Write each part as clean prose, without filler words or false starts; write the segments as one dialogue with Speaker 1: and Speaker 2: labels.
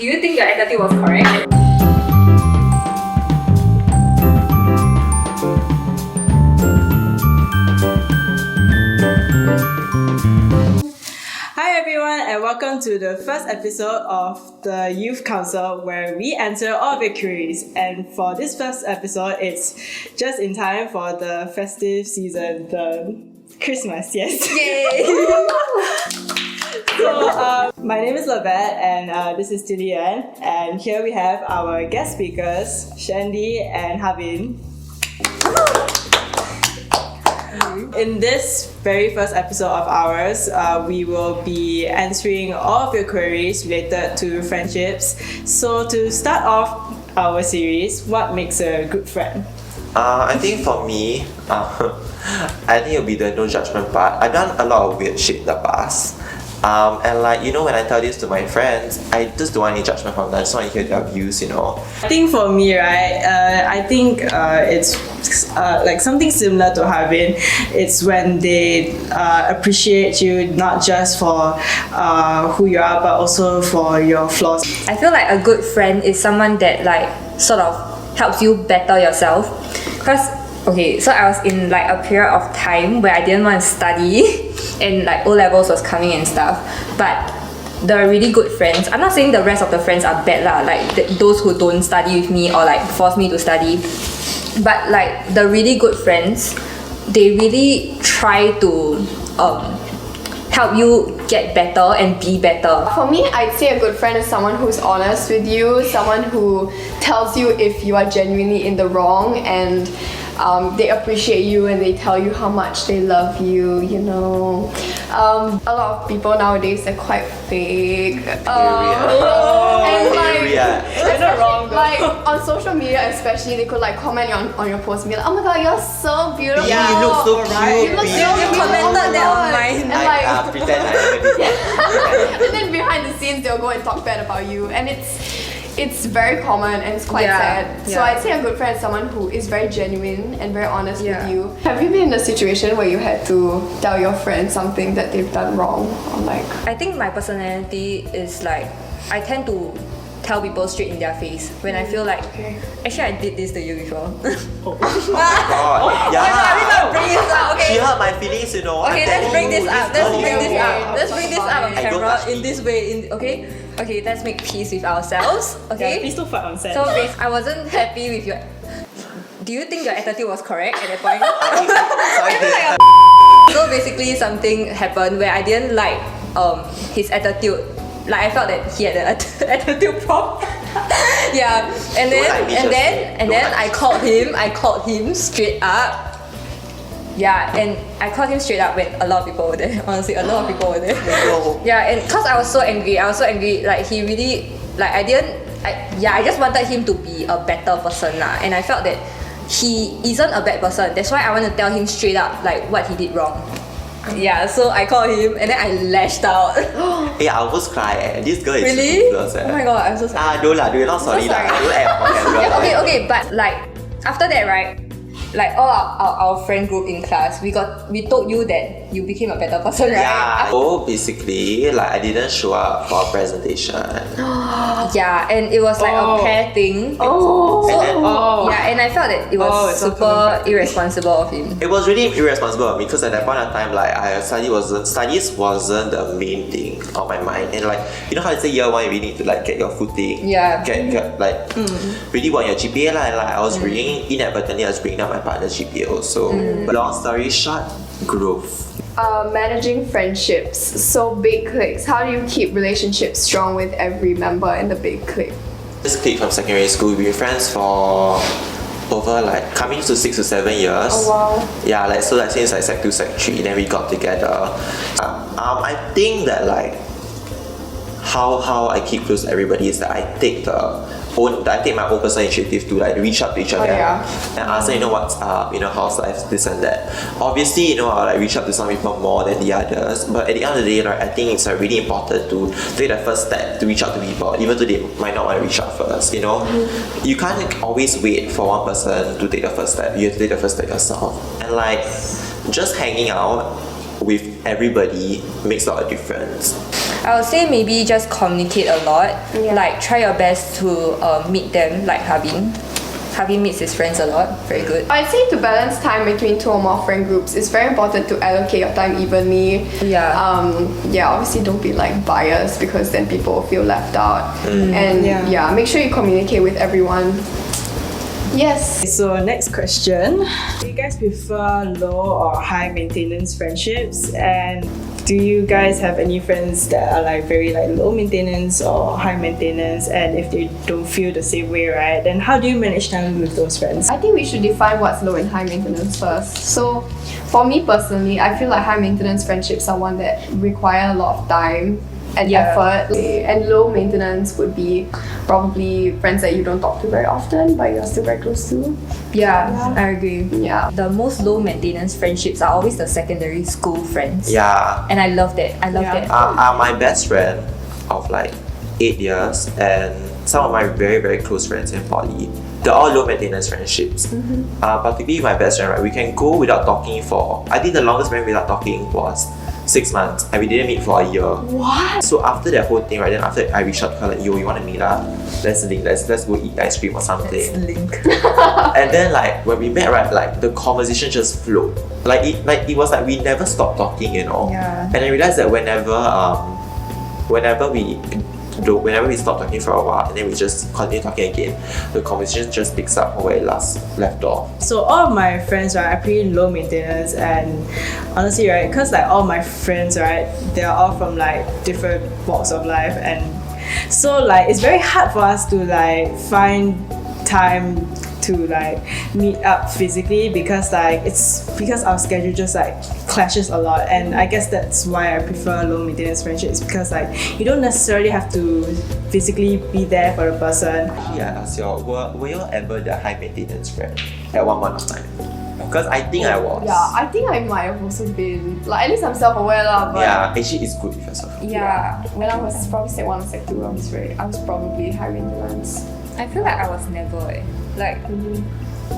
Speaker 1: Do you think your attitude was correct?
Speaker 2: Hi everyone, and welcome to the first episode of the Youth Counsel, where we answer all of your queries. And for this first episode, it's just in time for the festive season, the Christmas, yes.
Speaker 1: Yay!
Speaker 2: So, my name is Lovette, and this is Tilly-Anne, and here we have our guest speakers, Shandy and Harvin. In this very first episode of ours, we will be answering all of your queries related to friendships. So to start off our series, what makes a good friend?
Speaker 3: I think for me, I think it'll be the no judgment part. I've done a lot of weird shit in the past. And like, you know, when I tell this to my friends, I just don't want any judgment from them. I just want to hear their views, you know.
Speaker 2: I think for me, right, I think it's like something similar to Harvin. It's when they appreciate you not just for who you are, but also for your flaws.
Speaker 1: I feel like a good friend is someone that like sort of helps you better yourself. Because, okay, so I was in like a period of time where I didn't want to study and like O-levels was coming and stuff. But the really good friends, I'm not saying the rest of the friends are bad lah, like those who don't study with me or like force me to study. But like the really good friends, they really try to help you get better and be better.
Speaker 4: For me, I'd say a good friend is someone who's honest with you, someone who tells you if you are genuinely in the wrong, and they appreciate you and they tell you how much they love you, you know. A lot of people nowadays are quite fake. And like,
Speaker 2: You're not wrong though.
Speaker 4: like on social media especially, they could like comment on your post and be like, oh my god, you're so beautiful.
Speaker 3: Yeah, you look so cute.
Speaker 4: You look so
Speaker 1: You
Speaker 4: cute.
Speaker 1: commented that
Speaker 4: Oh
Speaker 1: on
Speaker 4: my
Speaker 1: mine.
Speaker 4: God. And like,
Speaker 3: pretend I never did.
Speaker 4: and then behind the scenes they'll go and talk bad about you, and it's very common and it's quite sad. So I'd say a good friend is someone who is very genuine and very honest with you. Have you been in a situation where you had to tell your friend something that they've done wrong, or like?
Speaker 1: I think my personality is like, I tend to tell people straight in their face when I feel like, actually I did this to you before.
Speaker 3: Oh God, yeah.
Speaker 1: Bring this up, okay?
Speaker 3: She hurt my feelings, you know.
Speaker 1: Okay, let's bring this up. Let's bring this up on
Speaker 3: Hey, don't
Speaker 1: camera
Speaker 3: touch me.
Speaker 1: in this way. Okay, let's make peace with ourselves. Okay.
Speaker 2: Please don't fight on set.
Speaker 1: So I wasn't happy with your. Do you think your attitude was correct at that point?
Speaker 3: Sorry.
Speaker 1: So basically, something happened where I didn't like his attitude. Like I felt that he had an attitude problem. Yeah, and then I called him straight up. Yeah, and I called him straight up when a lot of people were there. Honestly, a lot of people were there. Yeah, and cause I was so angry. Like he really, like I just wanted him to be a better person lah. And I felt that he isn't a bad person. That's why I want to tell him straight up like what he did wrong. Yeah, so I called him and then I lashed out.
Speaker 3: Yeah, I almost cry. This girl is
Speaker 1: Really?
Speaker 3: ruthless.
Speaker 1: Oh my god, I'm so sorry.
Speaker 3: Don't lah, you're not sorry lah. Don't act
Speaker 1: Yeah, okay, but like after that, right? Like all our friend group in class, we told you that you became a better person, right?
Speaker 3: Yeah. So basically, like I didn't show up for a presentation.
Speaker 1: Yeah, and it was like a pair thing. Yeah, and I felt that it was super irresponsible of him.
Speaker 3: It was really irresponsible of me because at that point of time, like studies wasn't the main thing on my mind. And like, you know how they say year one you really need to like get your footing.
Speaker 1: Yeah.
Speaker 3: Get like really want your GPA lah. And like I was bringing inadvertently, I was bringing up my partner's GPA also. But long story short, growth.
Speaker 4: Managing friendships, so big cliques. How do you keep relationships strong with every member in the big clique?
Speaker 3: This clique from secondary school, we've been friends for over like coming to 6 to 7 years.
Speaker 4: Oh wow.
Speaker 3: Yeah, like so like since like Sec 2, Sec 3, then we got together. I think that like how I keep close to everybody is that I take my own personal initiative to like reach out to each other and ask them, you know, what's up, you know, how's life, this and that. Obviously, you know, I'll like reach out to some people more than the others, but at the end of the day, like, I think it's really important to take the first step to reach out to people, even though they might not want to reach out first, you know. You can't always wait for one person to take the first step. You have to take the first step yourself. And like, just hanging out with everybody makes a lot of difference.
Speaker 1: I would say maybe just communicate a lot.
Speaker 4: Yeah.
Speaker 1: Like try your best to meet them, like Harvin. Harvin meets his friends a lot. Very good.
Speaker 4: I'd say to balance time between 2 or more friend groups, it's very important to allocate your time evenly.
Speaker 1: Yeah.
Speaker 4: Obviously don't be like biased because then people feel left out. And
Speaker 2: Yeah.
Speaker 4: make sure you communicate with everyone. Yes.
Speaker 2: So next question. Do you guys prefer low or high maintenance friendships? And do you guys have any friends that are like very like low maintenance or high maintenance? And if they don't feel the same way, right, then how do you manage time with those friends?
Speaker 4: I think we should define what's low and high maintenance first. So for me personally, I feel like high maintenance friendships are one that require a lot of time and effort. And low maintenance would be probably friends that you don't talk to very often but you're still very close to.
Speaker 1: Yeah, I agree.
Speaker 4: Yeah.
Speaker 1: The most low maintenance friendships are always the secondary school friends.
Speaker 3: Yeah.
Speaker 1: And I love that. I love that.
Speaker 3: My best friend of like 8 years and some of my very, very close friends in poly, they're all low maintenance friendships. Particularly my best friend, right? We can go without talking for, I think the longest time without talking was 6 months and we didn't meet for a year.
Speaker 4: What?
Speaker 3: So after that whole thing, right, then after I reached out to her like, yo, you want to meet up? Let's link, let's go eat ice cream or something.
Speaker 1: Let's link.
Speaker 3: And then like when we met, right, like the conversation just flowed. It was like we never stopped talking, you know.
Speaker 1: Yeah.
Speaker 3: And I realized that whenever we stop talking for a while and then we just continue talking again, the conversation just picks up where it left off.
Speaker 2: So all of my friends, right, are pretty low maintenance, and honestly, right, because like all my friends, right, they're all from like different walks of life, and so like it's very hard for us to like find time to like meet up physically because our schedule just like clashes a lot. And I guess that's why I prefer low maintenance friendships, because like you don't necessarily have to physically be there for the person.
Speaker 3: Yeah, ask y'all, were you ever the high maintenance friend at one point of time? Because I think I was.
Speaker 4: Yeah, I think I might have also been. Like, at least I'm self-aware lah. But
Speaker 3: Yeah, actually it's good with yourself.
Speaker 1: Yeah.
Speaker 4: when I was probably Sec 1 or Sec 2, I was probably high maintenance.
Speaker 1: I feel like I was never like.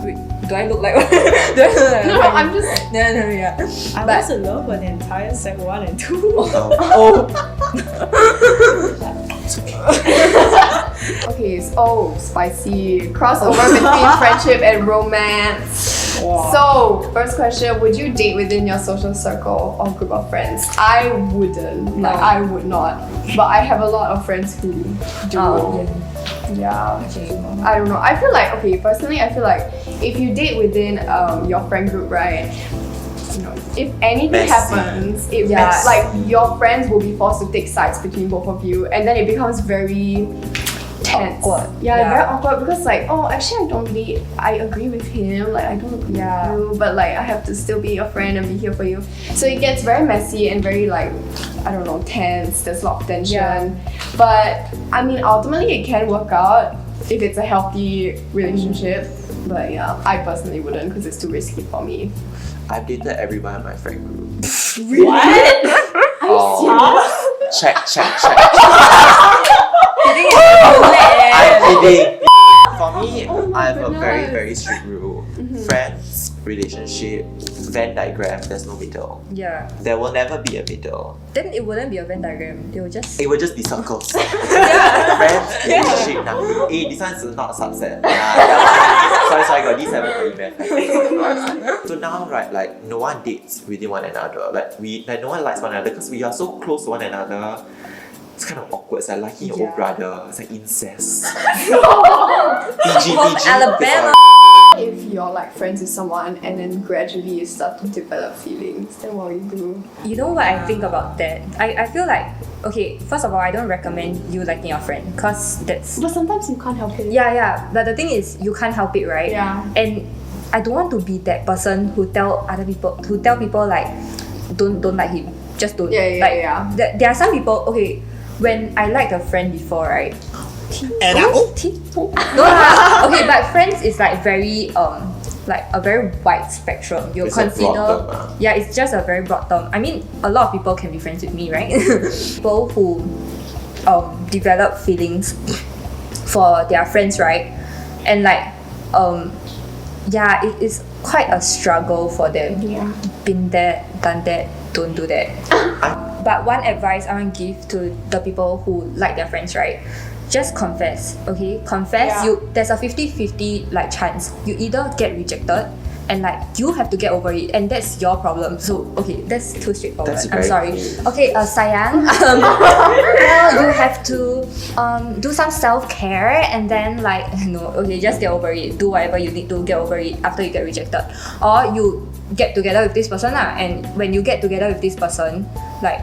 Speaker 1: Wait, do I look like? Do I look like?
Speaker 4: No, I'm just.
Speaker 1: No, yeah.
Speaker 2: I was alone for the entire Sec 1 and 2.
Speaker 4: Okay, so spicy crossover between friendship and romance.
Speaker 2: Wow.
Speaker 4: So, first question: would you date within your social circle or group of friends? I wouldn't.
Speaker 1: No.
Speaker 4: Like, I would not. But I have a lot of friends who do. Yeah. I don't know. I feel like, okay, personally, I feel like if you date within your friend group, right? You know, if anything
Speaker 3: Messy.
Speaker 4: happens, like your friends will be forced to take sides between both of you, and then it becomes very tense.
Speaker 1: Awkward.
Speaker 4: Yeah, very awkward because like, oh, actually I agree with him, like I don't agree with you, but like I have to still be your friend and be here for you. So it gets very messy and very like, I don't know, tense. There's a lot of tension.
Speaker 1: Yeah.
Speaker 4: But I mean, ultimately it can work out if it's a healthy relationship. But yeah, I personally wouldn't because it's too risky for me.
Speaker 3: I've dated everyone in my friend group.
Speaker 2: What?
Speaker 3: Check.
Speaker 1: I'm
Speaker 3: I'm kidding. For me,
Speaker 4: Oh my
Speaker 3: I have a very,
Speaker 4: goodness.
Speaker 3: very strict rule. Friends, relationship, Venn diagram, there's no middle.
Speaker 1: Yeah.
Speaker 3: There will never be a middle.
Speaker 1: Then it wouldn't be a Venn diagram. It will just.
Speaker 3: It will just be circles. Friends, relationship, now. This one's not a subset. Sorry, got these haven't math. So now, right, like no one dates within one another. Like no one likes one another because we are so close to one another. It's kind of awkward. It's like liking your own brother. It's like incest. PG.
Speaker 1: Alabama.
Speaker 4: If you're like friends with someone and then gradually you start to develop feelings, then what will you do?
Speaker 1: You know what I think about that? I feel like, okay, first of all, I don't recommend you liking your friend because that's.
Speaker 4: But sometimes you can't help it.
Speaker 1: Yeah. But the thing is, you can't help it, right?
Speaker 4: Yeah.
Speaker 1: And I don't want to be that person who tell people like, don't like him. Just don't.
Speaker 4: Yeah.
Speaker 1: There are some people. Okay, when I liked a friend before, right? No lah. Okay, but friends is like very like a very wide spectrum. You
Speaker 3: It's a
Speaker 1: consider
Speaker 3: broad term,
Speaker 1: yeah, it's just a very broad term. I mean, a lot of people can be friends with me, right? People who develop feelings for their friends, right? And like yeah, it is quite a struggle for them.
Speaker 4: Yeah.
Speaker 1: Been there, done that. don't do that. But one advice I want to give to the people who like their friends, right? Just confess, okay? Confess. There's a 50-50 like chance. You either get rejected and like you have to get over it, and that's your problem. So okay, that's too straightforward. I'm sorry. Okay, sayang, you have to do some self-care, and then like just get over it. Do whatever you need to get over it after you get rejected, or you get together with this person and when you get together with this person, like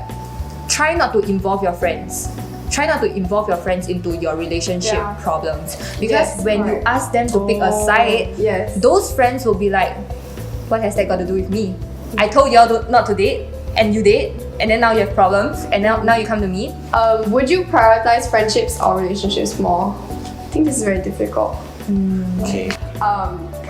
Speaker 1: try not to involve your friends. Try not to involve your friends into your relationship problems, because when you ask them to pick a side, those friends will be like, what has that got to do with me? I told y'all not to date and you date, and then now you have problems, and now you come to me.
Speaker 4: Would you prioritize friendships or relationships more? I think this is very difficult.
Speaker 3: Okay.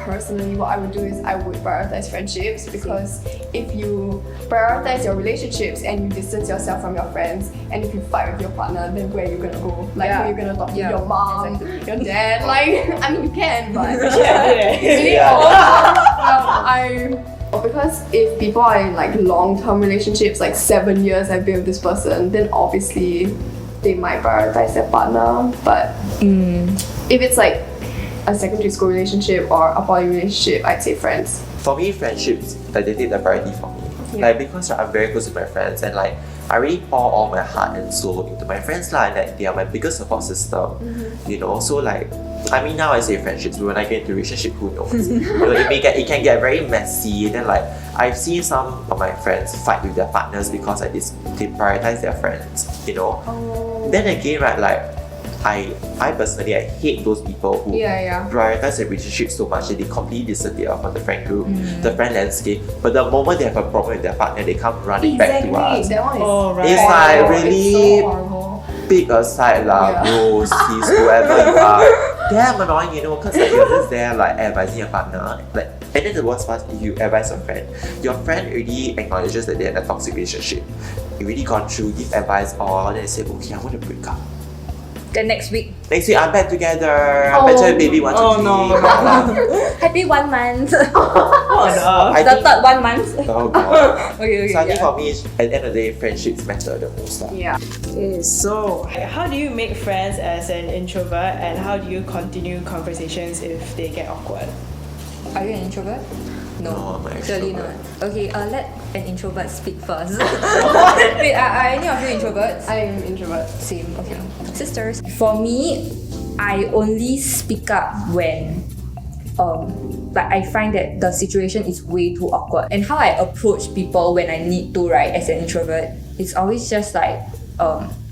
Speaker 4: Personally, what I would do is I would prioritize friendships, because if you prioritize your relationships and you distance yourself from your friends, and if you fight with your partner, then where are you gonna go? Like, who are you gonna talk to? Your mom, your dad? Like, I mean, you can, but because if people are in like long-term relationships, like 7 years I've been with this person, then obviously they might prioritize their partner. But if it's like a secondary school relationship or a poly relationship, I'd say friends.
Speaker 3: For me, friendships, like, they take the priority for me. Like, because I'm very close with my friends, and like I really pour all my heart and soul into my friends lah, and like they are my biggest support system. You know, so like, I mean, now I say friendships, but when I get into a relationship, who knows? It can get very messy. Then like I've seen some of my friends fight with their partners because like they prioritize their friends. You know. Then again, right, like I personally, I hate those people who prioritize their relationship so much that they completely disappear from the friend group, the friend landscape. But the moment they have a problem with their partner, they come running back to us.
Speaker 4: That one is
Speaker 3: It's like really pick a side lah, bro, sis, whoever you are. Damn annoying, you know, because like, you're just there like advising your partner. Like, and then the worst part, if you advise your friend already acknowledges that they're in a toxic relationship. You really gone through, give advice, then they say, okay, I want to break up.
Speaker 1: Then next week
Speaker 3: I'm back together. I'm back to a baby 1 2 3.
Speaker 1: Happy 1 month.
Speaker 3: The
Speaker 1: third 1 month.
Speaker 3: Oh god.
Speaker 1: Okay.
Speaker 3: So I think for me, at the end of the day, friendships matter the most.
Speaker 2: Okay, so how do you make friends as an introvert, and how do you continue conversations if they get awkward?
Speaker 1: Are you an introvert? No,
Speaker 3: I'm an
Speaker 1: clearly not.
Speaker 3: extrovert.
Speaker 1: Okay, let an introvert speak first. Wait, are any of you introverts?
Speaker 4: I am introvert.
Speaker 1: Same, okay. Sisters. For me, I only speak up when like I find that the situation is way too awkward. And how I approach people when I need to, right, as an introvert, it's always just like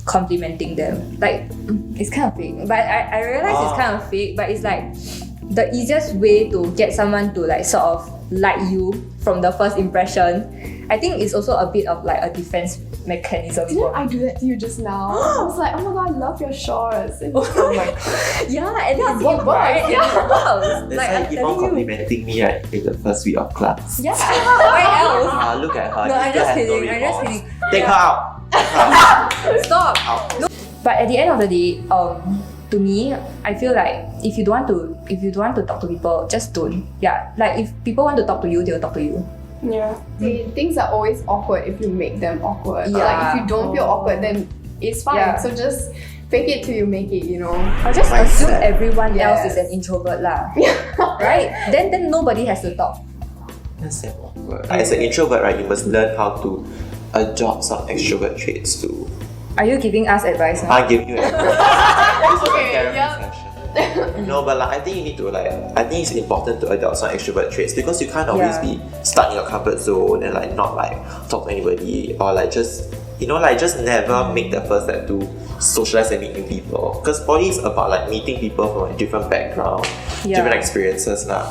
Speaker 1: complimenting them. Like, it's kind of fake, but I realize it's kind of fake, but it's like the easiest way to get someone to like sort of like you from the first impression. I think it's also a bit of like a defense mechanism.
Speaker 4: Didn't I do that to you just now? I was like, oh my god, I love your shorts. And
Speaker 1: oh my god. Yeah, and it works, right? Yeah, it works.
Speaker 3: That's
Speaker 1: Like,
Speaker 3: why
Speaker 1: I'm
Speaker 3: you keep on
Speaker 1: telling you.
Speaker 3: complimenting me, right, in the first week of class.
Speaker 1: Yeah, where else?
Speaker 3: Look at her.
Speaker 1: No, I'm
Speaker 3: You
Speaker 1: just
Speaker 3: have
Speaker 1: kidding.
Speaker 3: no
Speaker 1: I'm just
Speaker 3: remorse.
Speaker 1: kidding.
Speaker 3: Take her out.
Speaker 1: Stop.
Speaker 3: Out.
Speaker 1: No. But at the end of the day, to me, I feel like if you don't want to talk to people, just don't. Yeah, like if people want to talk to you, they'll talk to you.
Speaker 4: Yeah. See, things are always awkward if you make them awkward.
Speaker 1: Yeah.
Speaker 4: Like if you don't feel awkward, then it's fine.
Speaker 1: Yeah.
Speaker 4: So just fake it till you make it, you know.
Speaker 1: Or just assume everyone else
Speaker 4: Yes.
Speaker 1: is an introvert lah. Right? Then nobody has to talk.
Speaker 3: That's so awkward. As an introvert, right, you must learn how to adopt some extrovert traits too.
Speaker 1: Are you giving us advice now?
Speaker 3: I'll give you advice.
Speaker 4: Okay, yeah.
Speaker 3: No, but like, I think you need to I think it's important to adopt some extrovert traits, because you can't always be stuck in your comfort zone and like not like talk to anybody, or like just just never make the first step to socialize and meet new people. Because poly is about like meeting people from a different background, different experiences lah.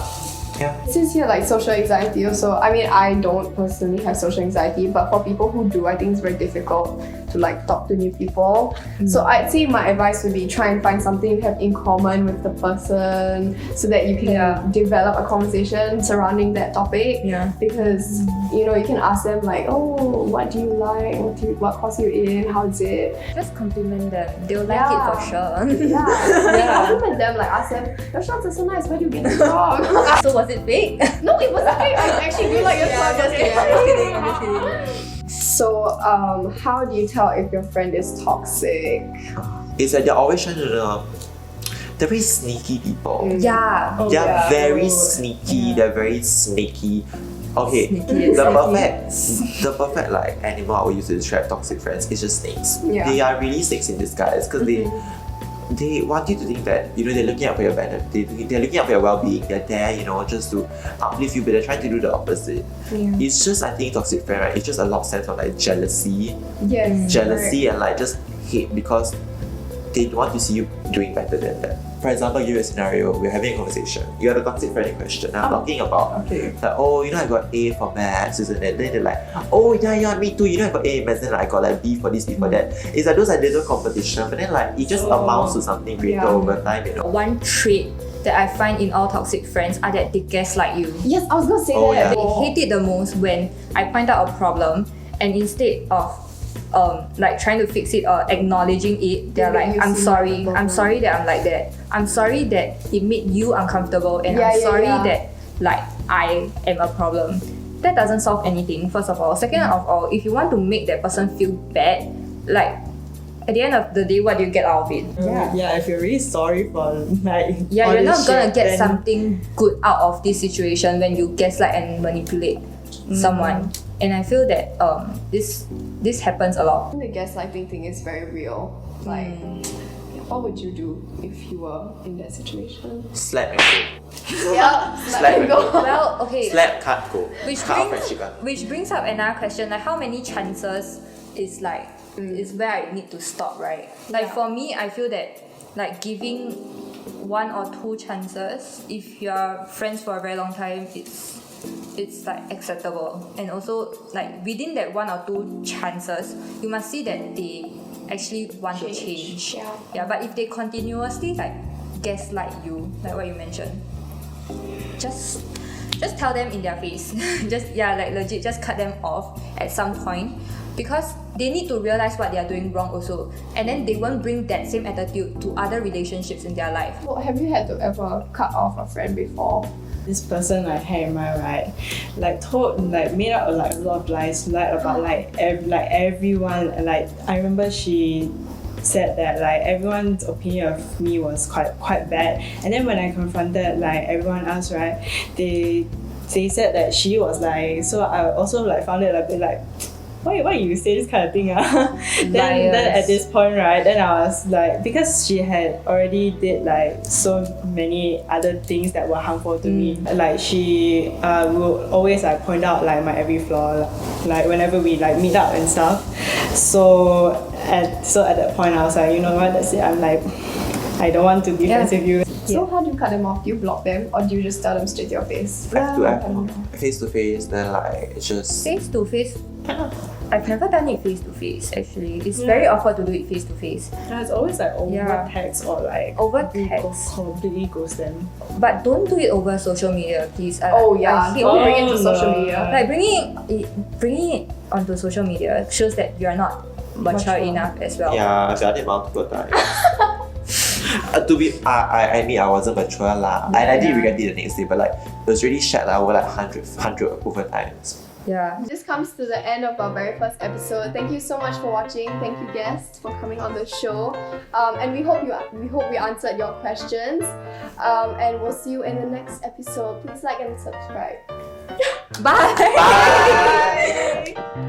Speaker 3: Yeah.
Speaker 4: Since here like social anxiety also, I mean I don't personally have social anxiety, but for people who do, I think it's very difficult to like talk to new people. So I'd say my advice would be try and find something you have in common with the person, so that you can develop a conversation surrounding that topic. Because you can ask them like, oh, what do you like? What course you in? How is it?
Speaker 1: Just compliment them. They'll like it for sure.
Speaker 4: Compliment them, like ask them, your shorts are so nice, where do you get them from?
Speaker 1: So was it fake?
Speaker 4: No, it wasn't fake. I actually do like your shorts.
Speaker 1: I'm just kidding.
Speaker 4: So, how do you tell if your friend is toxic?
Speaker 3: It's like they're always trying to they're very sneaky people.
Speaker 1: Yeah.
Speaker 3: They're very sneaky, they're very snaky. Okay, the perfect like animal I would use to describe toxic friends is just snakes.
Speaker 4: Yeah.
Speaker 3: They are really snakes in disguise because they want you to think that they're looking out for your benefit, they're looking out for your well-being, they're there just to uplift you, but they're trying to do the opposite. It's just, I think, toxic friend, right? It's just a lot of sense of like jealousy, and like just hate because they want to see you doing better than them. For example, give you a scenario, we're having a conversation. You're the toxic friend in question. I'm talking about like, I got A for maths, isn't it? Then they're like, yeah, me too. I got A in maths, then I got like B for this, B for that. It's like those are little competition, but then like it just amounts to something greater over time,
Speaker 1: One trait that I find in all toxic friends are that they gaslight you.
Speaker 4: Yes, I was gonna say that.
Speaker 3: Yeah.
Speaker 1: They hate it the most when I point out a problem and instead of like trying to fix it or acknowledging it, they're like, I'm sorry that I'm like that. I'm sorry that it made you uncomfortable and I'm sorry that like I am a problem. That doesn't solve anything, first of all. Second of all, if you want to make that person feel bad, like at the end of the day, what do you get out of it?
Speaker 2: Yeah, if you're really sorry for like all
Speaker 1: you're
Speaker 2: this
Speaker 1: not gonna
Speaker 2: shit,
Speaker 1: get
Speaker 2: then-
Speaker 1: something good out of this situation when you gaslight and manipulate someone. And I feel that this happens a lot.
Speaker 4: The gaslighting thing is very real. Like, what would you do if you were in that situation?
Speaker 3: slap and go.
Speaker 4: Yeah,
Speaker 3: Slap and go.
Speaker 1: Well, okay.
Speaker 3: Slap, cut, go.
Speaker 1: Which
Speaker 3: Cut off
Speaker 1: brings,
Speaker 3: friendship.
Speaker 1: which brings up another question, like how many chances is like is where I need to stop, right? Like for me, I feel that like giving 1 or 2 chances, if you're friends for a very long time, it's like acceptable. And also like within that 1 or 2 chances, you must see that they actually want to change. Yeah, but if they continuously like gaslight you, like what you mentioned, just tell them in their face. Like legit, just cut them off at some point because they need to realize what they are doing wrong also, and then they won't bring that same attitude to other relationships in their life.
Speaker 4: Well, have you had to ever cut off a friend before?
Speaker 2: This person I had in my right, made up like a lot of lies, like about everyone. Like I remember she said that like everyone's opinion of me was quite bad, and then when I confronted like everyone else, right, they said that she was lying. So I also like found it a bit like, why you say this kind of thing? Then at this point, right, then I was like, because she had already did like so many other things that were harmful to me. Like she will always like point out like my every flaw, like whenever we like meet up and stuff. So at that point, I was like, you know what, that's it. I'm like, I don't want to be friends with you.
Speaker 4: So how do you cut them off? Do you block them or do you just tell them straight to your face?
Speaker 3: I have to face to face, then like it's just
Speaker 1: Face to face. I've never done it face to face actually. It's very awkward to do it face to face.
Speaker 2: It's always like over text or like
Speaker 1: Over text.
Speaker 2: completely ghost them.
Speaker 1: But don't do it over social media, please. I
Speaker 4: Don't
Speaker 1: hate
Speaker 4: bring it to
Speaker 2: no.
Speaker 4: social media.
Speaker 1: like bringing it onto social media shows that you are not mature enough as well.
Speaker 3: yeah, I've done it multiple times. To be, I admit I wasn't mature lah, and I did regret it the next day, but like it was really shared over like 100 over times.
Speaker 1: Yeah.
Speaker 4: This comes to the end of our very first episode. Thank you so much for watching. Thank you, guests, for coming on the show. And we hope we answered your questions. And we'll see you in the next episode. Please like and subscribe.
Speaker 1: Bye.
Speaker 3: Bye.